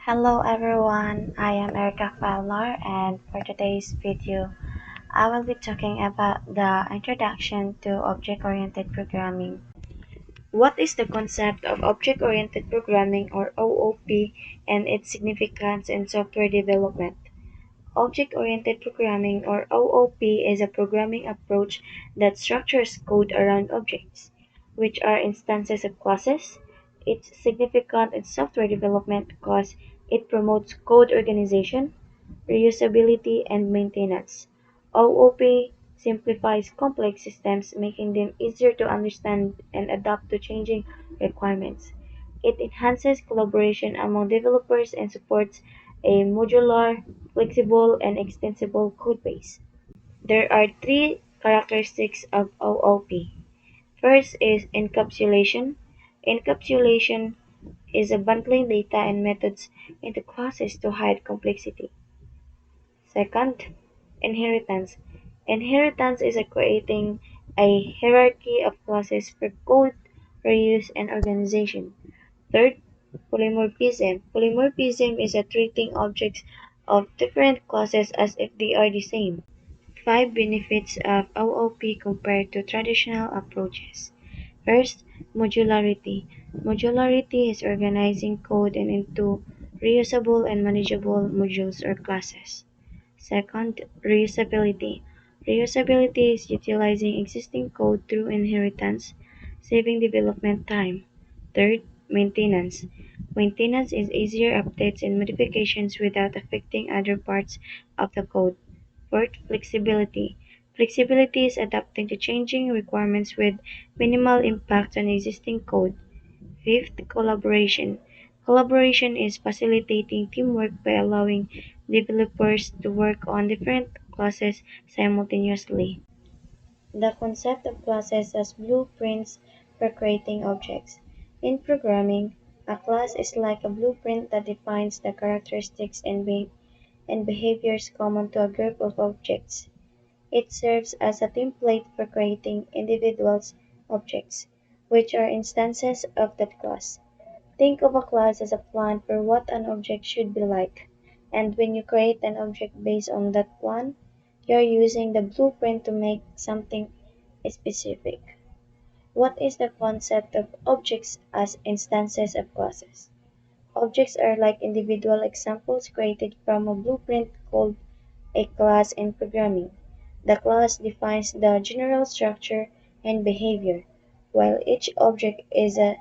Hello everyone, I am Erica Faelnar and for today's video, I will be talking about the introduction to object-oriented programming. What is the concept of object-oriented programming or OOP and its significance in software development? Object-oriented programming or OOP is a programming approach that structures code around objects, which are instances of classes. It's significant in software development because it promotes code organization, reusability, and maintenance. OOP simplifies complex systems, making them easier to understand and adapt to changing requirements. It enhances collaboration among developers and supports a modular, flexible, and extensible codebase. There are three characteristics of OOP. First is encapsulation. Encapsulation is a bundling data and methods into classes to hide complexity. Second, inheritance. Inheritance is a creating a hierarchy of classes for code, reuse, and organization. Third, polymorphism. Polymorphism is a treating objects of different classes as if they are the same. Five benefits of OOP compared to traditional approaches. First, modularity. Modularity is organizing code into reusable and manageable modules or classes. Second, reusability. Reusability is utilizing existing code through inheritance, saving development time. Third, maintenance. Maintenance is easier updates and modifications without affecting other parts of the code. Fourth, flexibility. Flexibility is adapting to changing requirements with minimal impact on existing code. Fifth, collaboration. Collaboration is facilitating teamwork by allowing developers to work on different classes simultaneously. The concept of classes as blueprints for creating objects. In programming, a class is like a blueprint that defines the characteristics and behaviors common to a group of objects. It serves as a template for creating individuals objects, which are instances of that class. Think of a class as a plan for what an object should be like, and when you create an object based on that plan, you're using the blueprint to make something specific. What is the concept of objects as instances of classes? Objects are like individual examples created from a blueprint called a class in programming. The class defines the general structure and behavior, while each object is a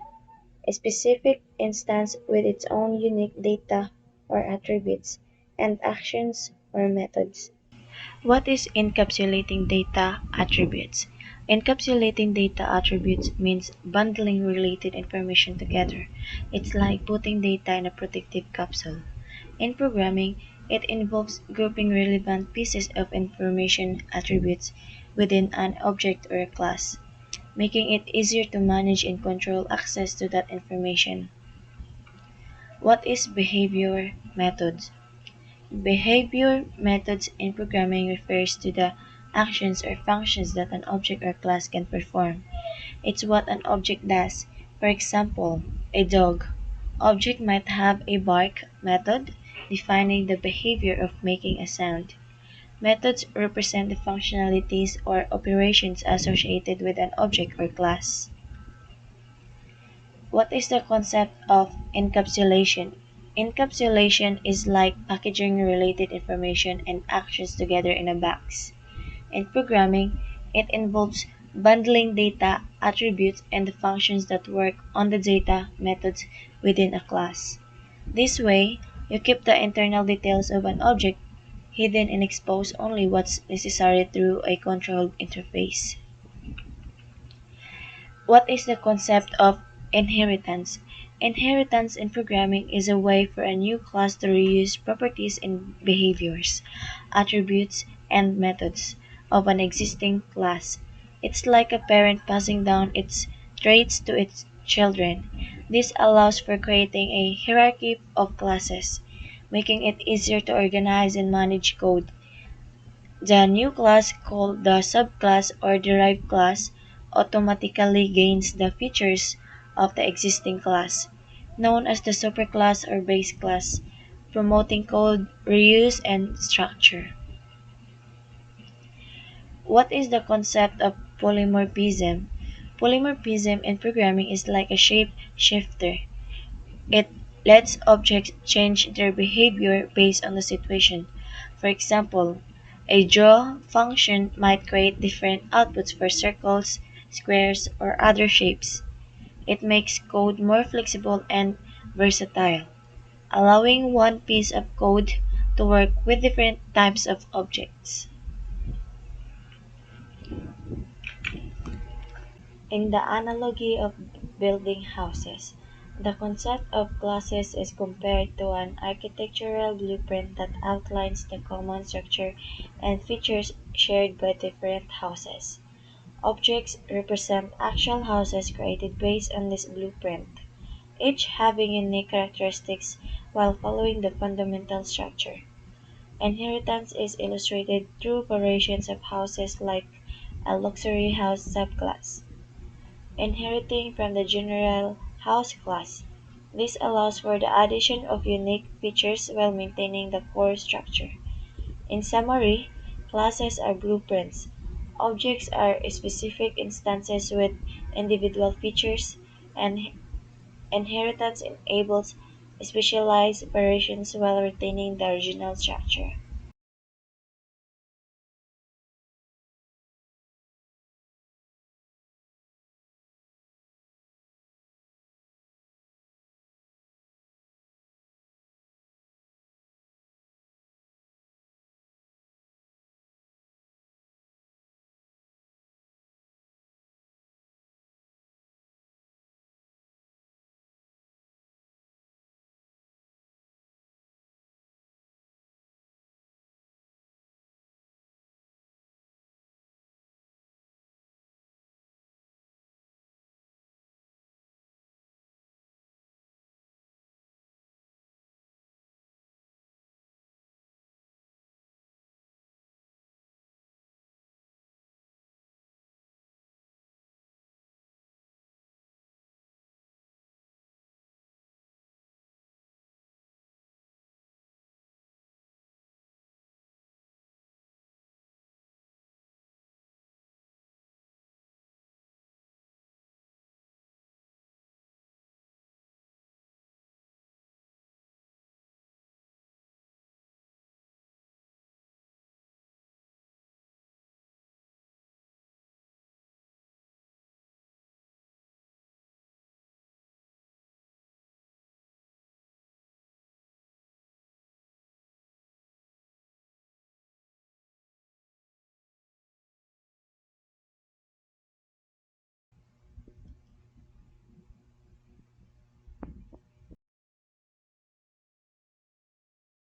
specific instance with its own unique data or attributes, and actions or methods. What is encapsulating data attributes? Encapsulating data attributes means bundling related information together. It's like putting data in a protective capsule. In programming, it involves grouping relevant pieces of information attributes within an object or a class, making it easier to manage and control access to that information. What is behavior methods? Behavior methods in programming refers to the actions or functions that an object or class can perform. It's what an object does. For example, a dog object might have a bark method defining the behavior of making a sound. Methods represent the functionalities or operations associated with an object or class. What is the concept of encapsulation? Encapsulation is like packaging related information and actions together in a box. In programming, it involves bundling data, attributes, and the functions that work on the data methods within a class. This way, you keep the internal details of an object hidden and expose only what's necessary through a controlled interface. What is the concept of inheritance? Inheritance in programming is a way for a new class to reuse properties and behaviors, attributes, and methods of an existing class. It's like a parent passing down its traits to its children. This allows for creating a hierarchy of classes, making it easier to organize and manage code. The new class, called the subclass or derived class, automatically gains the features of the existing class, known as the superclass or base class. promoting code reuse and structure. What is the concept of polymorphism? Polymorphism in programming is like a shape shifter. It lets objects change their behavior based on the situation. For example, a draw function might create different outputs for circles, squares, or other shapes. It makes code more flexible and versatile, allowing one piece of code to work with different types of objects. In the analogy of building houses, the concept of classes is compared to an architectural blueprint that outlines the common structure and features shared by different houses. Objects represent actual houses created based on this blueprint, each having unique characteristics while following the fundamental structure. Inheritance is illustrated through variations of houses like a luxury house subclass inheriting from the general house class. This allows for the addition of unique features while maintaining the core structure. In summary, classes are blueprints. Objects are specific instances with individual features, and inheritance enables specialized variations while retaining the original structure.